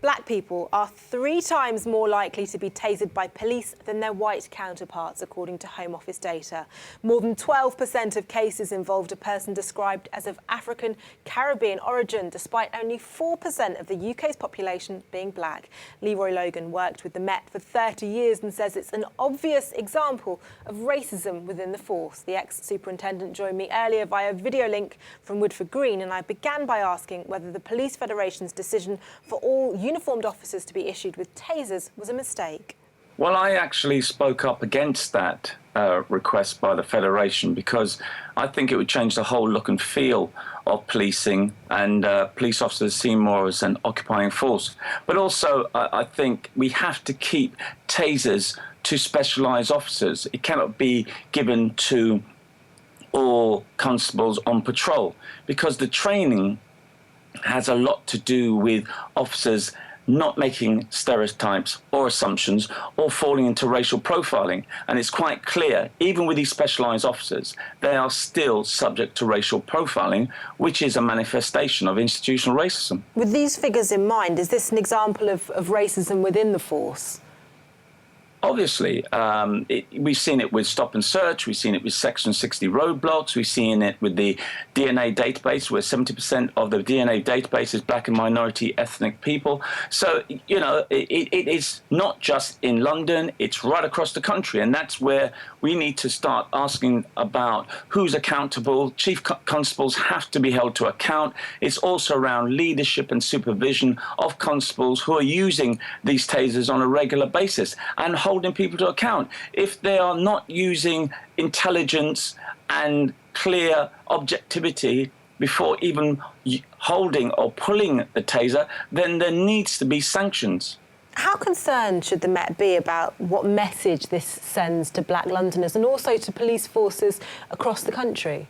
Black people are 3 times more likely to be tasered by police than their white counterparts, according to Home Office data. More than 12% of cases involved a person described as of African Caribbean origin, despite only 4% of the UK's population being black. Leroy Logan worked with the Met for 30 years and says it's an obvious example of racism within the force. The ex-Superintendent joined me earlier via video link from Woodford Green, and I began by asking whether the Police Federation's decision for all uniformed officers to be issued with tasers was a mistake. Well, I actually spoke up against that request by the Federation because I think it would change the whole look and feel of policing, and police officers seen more as an occupying force. But also, I think we have to keep tasers to specialised officers. It cannot be given to all constables on patrol, because the training has a lot to do with officers not making stereotypes or assumptions or falling into racial profiling. And it's quite clear, even with these specialised officers, they are still subject to racial profiling, which is a manifestation of institutional racism. With these figures in mind, is this an example of racism within the force? Obviously, we've seen it with stop and search, we've seen it with Section 60 roadblocks, we've seen it with the DNA database, where 70% of the DNA database is black and minority ethnic people. So, you know, it is not just in London, it's right across the country, and that's where we need to start asking about who's accountable. Chief constables have to be held to account. It's also around leadership and supervision of constables who are using these tasers on a regular basis and holding people to account. If they are not using intelligence and clear objectivity before even holding or pulling the taser, then there needs to be sanctions. How concerned should the Met be about what message this sends to black Londoners and also to police forces across the country?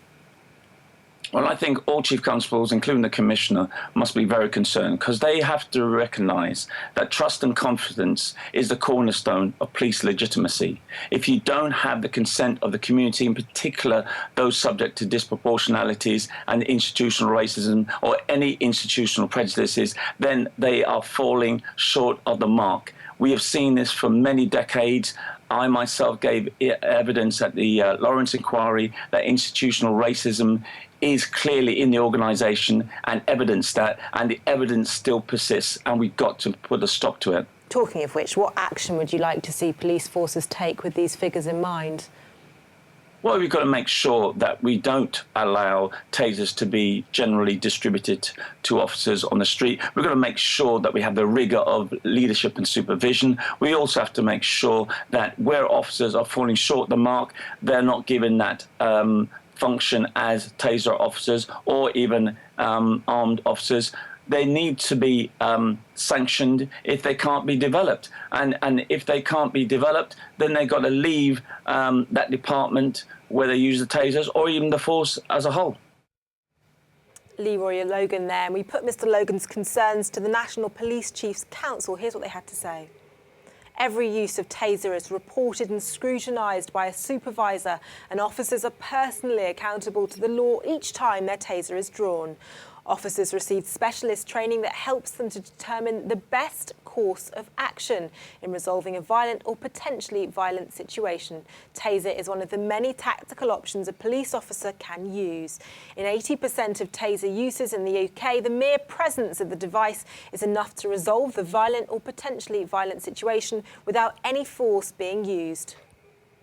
Well, I think all chief constables, including the Commissioner, must be very concerned, because they have to recognise that trust and confidence is the cornerstone of police legitimacy. If you don't have the consent of the community, in particular those subject to disproportionalities and institutional racism or any institutional prejudices, then they are falling short of the mark. We have seen this for many decades. I myself gave evidence at the Lawrence inquiry that institutional racism is clearly in the organisation and evidence that, and the evidence still persists, and we've got to put a stop to it. Talking of which, what action would you like to see police forces take with these figures in mind? Well, we've got to make sure that we don't allow tasers to be generally distributed to officers on the street. We've got to make sure that we have the rigour of leadership and supervision. We also have to make sure that where officers are falling short of the mark, they're not given that function as taser officers or even armed officers. They need to be sanctioned if they can't be developed. And if they can't be developed, then they've got to leave that department where they use the tasers, or even the force as a whole. Leroy Logan there, and we put Mr. Logan's concerns to the National Police Chiefs Council. Here's what they had to say. Every use of taser is reported and scrutinised by a supervisor, and officers are personally accountable to the law each time their taser is drawn. Officers receive specialist training that helps them to determine the best course of action in resolving a violent or potentially violent situation. Taser is one of the many tactical options a police officer can use. In 80% of taser uses in the UK, the mere presence of the device is enough to resolve the violent or potentially violent situation without any force being used.